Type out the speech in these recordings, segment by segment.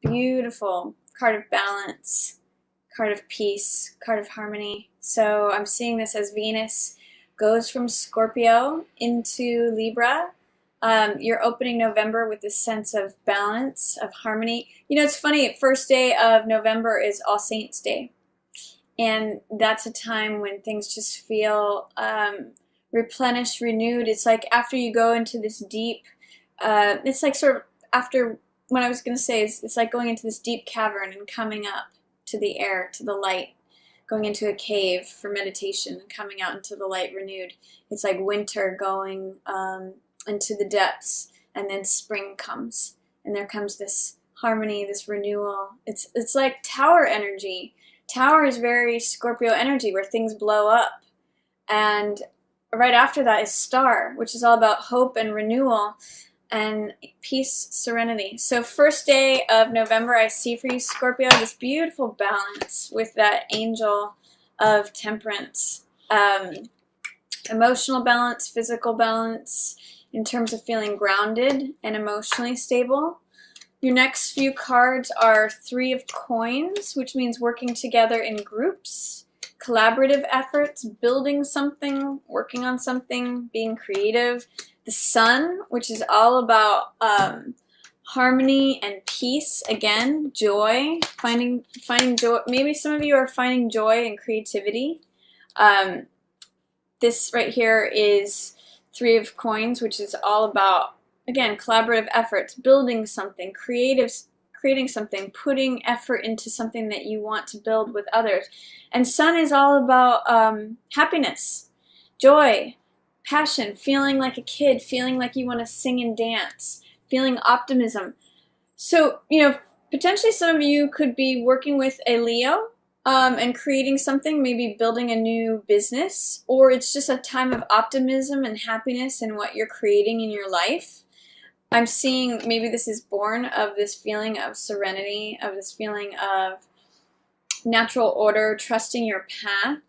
Beautiful card of balance, card of peace, card of harmony. So I'm seeing this as Venus goes from Scorpio into Libra. You're opening November with this sense of balance, of harmony. You know, it's funny, first day of November is All Saints Day. And that's a time when things just feel replenished, renewed. It's like after you go into this deep, it's like sort of after, what I was going to say is it's like going into this deep cavern and coming up to the air, to the light, going into a cave for meditation and coming out into the light renewed. It's like winter going into the depths, and then spring comes, and there comes this harmony, this renewal. It's like tower energy. Tower is very Scorpio energy, where things blow up. And right after that is Star, which is all about hope and renewal and peace, serenity. So first day of November, I see for you, Scorpio, this beautiful balance with that angel of temperance. Emotional balance, physical balance, in terms of feeling grounded and emotionally stable. Your next few cards are Three of Coins, which means working together in groups, collaborative efforts, building something, working on something, being creative. The Sun, which is all about harmony and peace. Again, joy, finding joy. Maybe some of you are finding joy and creativity. This right here is Three of Coins, which is all about, again, collaborative efforts, building something, creating something, putting effort into something that you want to build with others. And Sun is all about happiness, joy, passion, feeling like a kid, feeling like you want to sing and dance, feeling optimism. So, you know, potentially some of you could be working with a Leo and creating something, maybe building a new business, or it's just a time of optimism and happiness in what you're creating in your life. I'm seeing maybe this is born of this feeling of serenity, of this feeling of natural order, trusting your path,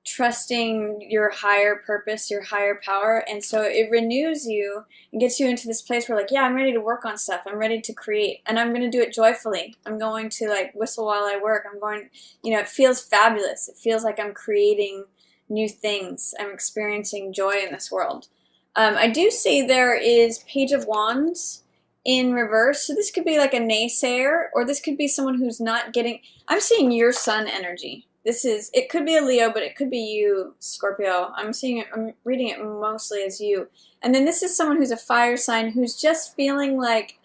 trusting your higher purpose, your higher power. And so it renews you and gets you into this place where, like, yeah, I'm ready to work on stuff. I'm ready to create, and I'm going to do it joyfully. I'm going to, like, whistle while I work. I'm going, you know, it feels fabulous. It feels like I'm creating new things. I'm experiencing joy in this world. I do see there is Page of Wands in reverse. So this could be like a naysayer, or this could be someone who's not getting, I'm seeing your Sun energy. This is, it could be a Leo, but it could be you, Scorpio. I'm seeing it, I'm reading it mostly as you. And then this is someone who's a fire sign who's just feeling like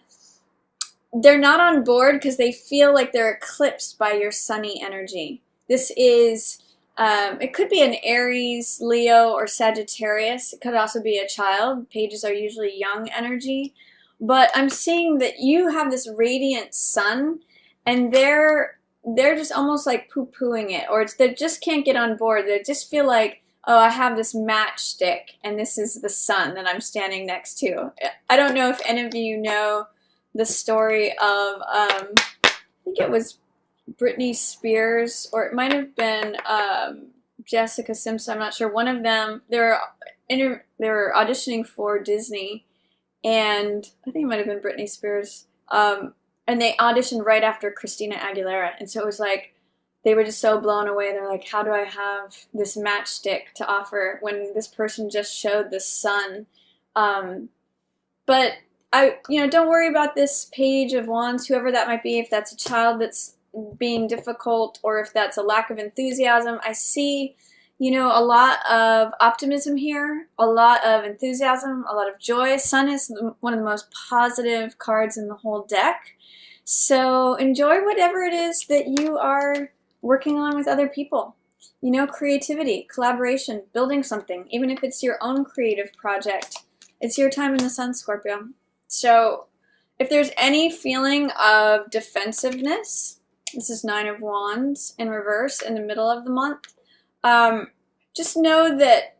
they're not on board because they feel like they're eclipsed by your sunny energy. This is, it could be an Aries, Leo, or Sagittarius. It could also be a child. Pages are usually young energy. But I'm seeing that you have this radiant sun, and they're just almost like poo-pooing it, or they just can't get on board. They just feel like, oh, I have this matchstick, and this is the sun that I'm standing next to. I don't know if any of you know the story of, I think it was Britney Spears, or it might have been Jessica Simpson. I'm not sure. One of them, they were auditioning for Disney, and I think it might have been Britney Spears. And they auditioned right after Christina Aguilera. And so it was like, they were just so blown away. They're like, how do I have this matchstick to offer when this person just showed the sun? But don't worry about this Page of Wands, whoever that might be, if that's a child that's being difficult, or if that's a lack of enthusiasm. I see, a lot of optimism here, a lot of enthusiasm, a lot of joy. Sun is one of the most positive cards in the whole deck. So enjoy whatever it is that you are working on with other people. Creativity, collaboration, building something, even if it's your own creative project. It's your time in the sun, Scorpio. So if there's any feeling of defensiveness, this is Nine of Wands in reverse in the middle of the month. Just know that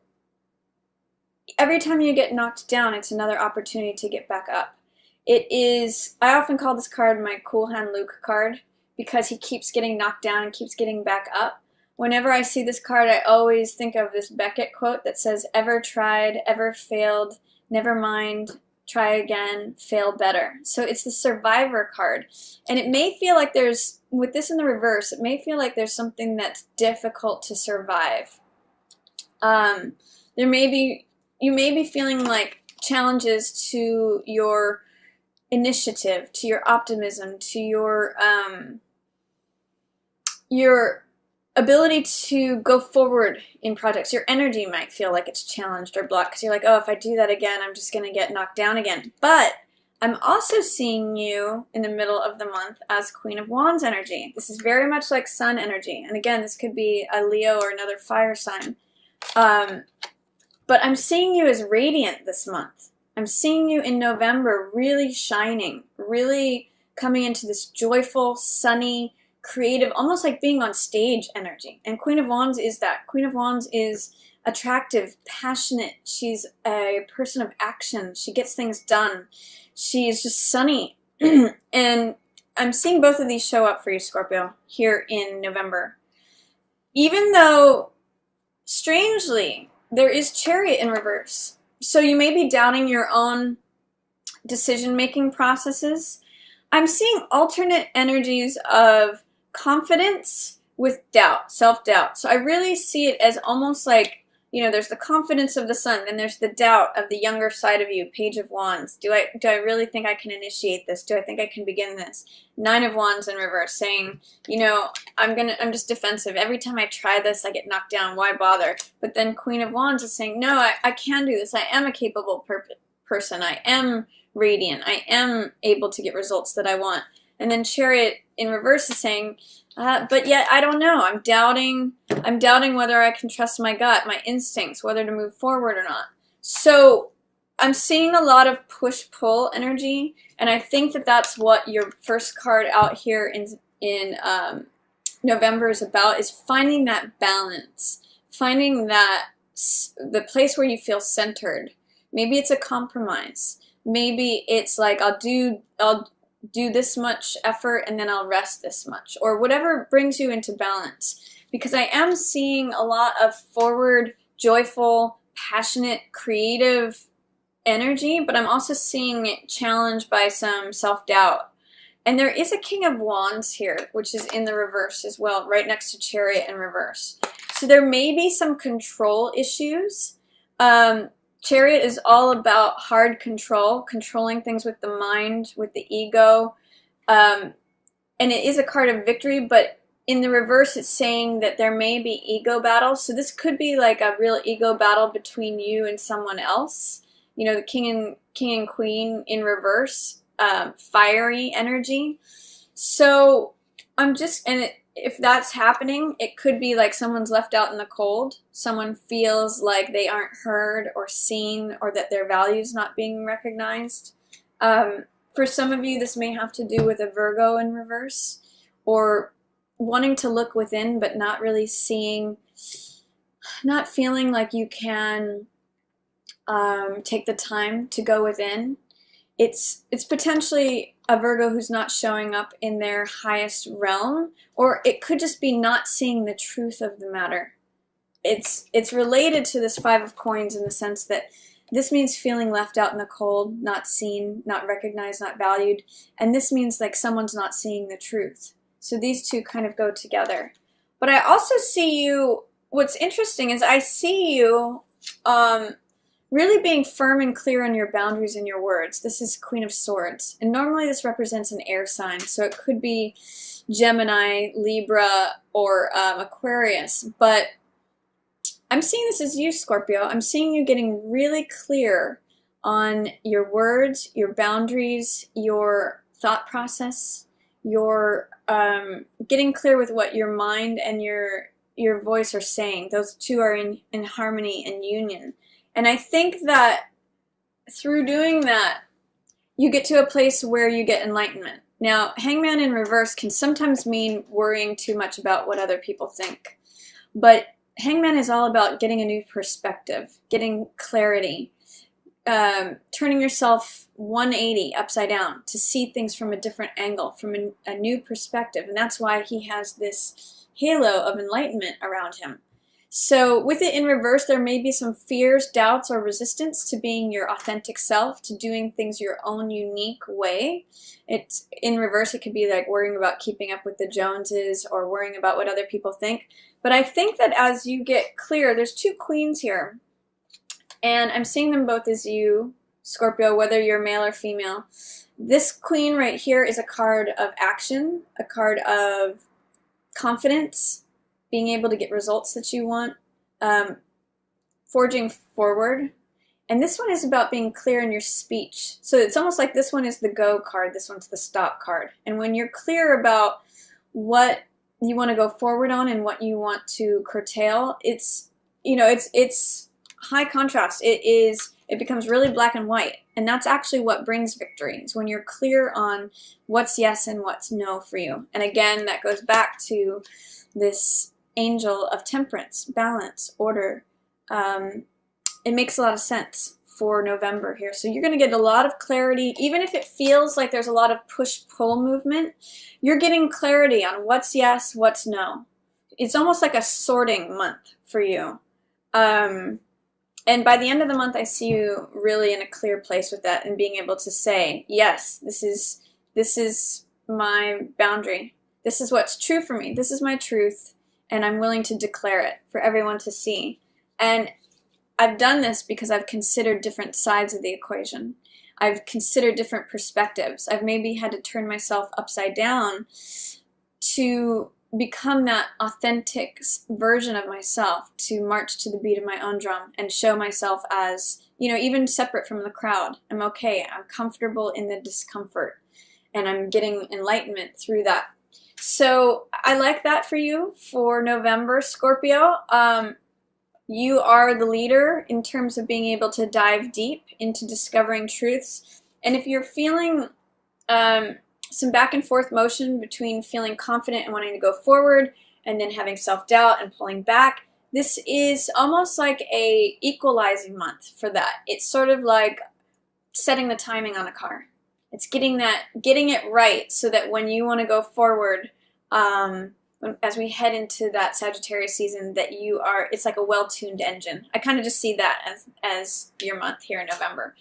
every time you get knocked down, it's another opportunity to get back up. It is, I often call this card my Cool Hand Luke card, because he keeps getting knocked down and keeps getting back up. Whenever I see this card, I always think of this Beckett quote that says, "Ever tried, ever failed, never mind, try again, fail better. So it's the Survivor card. And it may feel like there's, with this in the reverse, it may feel like there's something that's difficult to survive. You may be feeling like challenges to your initiative, to your optimism, to your ability to go forward in projects. Your energy might feel like it's challenged or blocked because you're like, oh, if I do that again, I'm just going to get knocked down again. But I'm also seeing you in the middle of the month as Queen of Wands energy. This is very much like Sun energy. And again, this could be a Leo or another fire sign. But I'm seeing you as radiant this month. I'm seeing you in November really shining, really coming into this joyful, sunny, creative, almost like being on stage energy. And Queen of Wands is that. Queen of Wands is attractive, passionate. She's a person of action. She gets things done. She's just sunny. And I'm seeing both of these show up for you, Scorpio, here in November. Even though, strangely, there is Chariot in reverse. So you may be doubting your own decision-making processes. I'm seeing alternate energies of confidence with doubt, self-doubt. So I really see it as almost like, you know, there's the confidence of the Sun, and there's the doubt of the younger side of you, Page of Wands. Do I really think I can initiate this? Do I think I can begin this? 9 of Wands in reverse, saying, you know, I'm just defensive. Every time I try this, I get knocked down. Why bother? But then Queen of Wands is saying, no, I can do this. I am a capable person. I am radiant. I am able to get results that I want. And then Chariot in reverse is saying, but yet I don't know. I'm doubting whether I can trust my gut, my instincts, whether to move forward or not. So I'm seeing a lot of push-pull energy, and I think that that's what your first card out here in November is about, is finding that balance, finding that the place where you feel centered. Maybe it's a compromise. Maybe it's like I'll do this much effort and then I'll rest this much, or whatever brings you into balance. Because I am seeing a lot of forward, joyful, passionate, creative energy, but I'm also seeing it challenged by some self-doubt. And there is a King of Wands here, which is in the reverse as well, right next to Chariot in reverse. So there may be some control issues. Chariot is all about hard control, controlling things with the mind, with the ego. And it is a card of victory, but in the reverse, it's saying that there may be ego battles. So this could be like a real ego battle between you and someone else. You know, the king and queen in reverse, fiery energy. So if that's happening, it could be like someone's left out in the cold. Someone feels like they aren't heard or seen, or that their value's not being recognized. For some of you, this may have to do with a Virgo in reverse, or wanting to look within but not really seeing, not feeling like you can take the time to go within. It's potentially a Virgo who's not showing up in their highest realm, or it could just be not seeing the truth of the matter. It's related to this 5 of Coins in the sense that this means feeling left out in the cold, not seen, not recognized, not valued, and this means like someone's not seeing the truth. So these two kind of go together. But I also see you, what's interesting is I see you really being firm and clear on your boundaries and your words. This is Queen of Swords. And normally this represents an air sign. So it could be Gemini, Libra, or Aquarius. But I'm seeing this as you, Scorpio. I'm seeing you getting really clear on your words, your boundaries, your thought process, your getting clear with what your mind and your voice are saying. Those two are in harmony and union. And I think that through doing that, you get to a place where you get enlightenment. Now, Hangman in reverse can sometimes mean worrying too much about what other people think. But Hangman is all about getting a new perspective, getting clarity, turning yourself 180 upside down to see things from a different angle, from a new perspective. And that's why he has this halo of enlightenment around him. So with it in reverse, there may be some fears, doubts, or resistance to being your authentic self, to doing things your own unique way. It's in reverse, it could be like worrying about keeping up with the Joneses or worrying about what other people think. But I think that as you get clear, there's two queens here, and I'm seeing them both as you, Scorpio, whether you're male or female. This queen right here is a card of action, a card of confidence, being able to get results that you want, forging forward. And this one is about being clear in your speech. So it's almost like this one is the go card, this one's the stop card. And when you're clear about what you want to go forward on and what you want to curtail, it's, you know, it's high contrast. It becomes really black and white. And that's actually what brings victory, is when you're clear on what's yes and what's no for you. And again, that goes back to this angel of temperance, balance, order. It makes a lot of sense for November here. So you're going to get a lot of clarity. Even if it feels like there's a lot of push-pull movement, you're getting clarity on what's yes, what's no. It's almost like a sorting month for you. And by the end of the month, I see you really in a clear place with that and being able to say, yes, this is my boundary. This is what's true for me. This is my truth, and I'm willing to declare it for everyone to see. And I've done this because I've considered different sides of the equation. I've considered different perspectives. I've maybe had to turn myself upside down to become that authentic version of myself, to march to the beat of my own drum and show myself as, you know, even separate from the crowd. I'm okay. I'm comfortable in the discomfort, and I'm getting enlightenment through that. So I like that for you for November, Scorpio. You are the leader in terms of being able to dive deep into discovering truths. And if you're feeling some back and forth motion between feeling confident and wanting to go forward and then having self-doubt and pulling back, this is almost like a equalizing month for that. It's sort of like setting the timing on a car. It's getting it right so that when you want to go forward, as we head into that Sagittarius season, that it's like a well-tuned engine. I kind of just see that as your month here in November.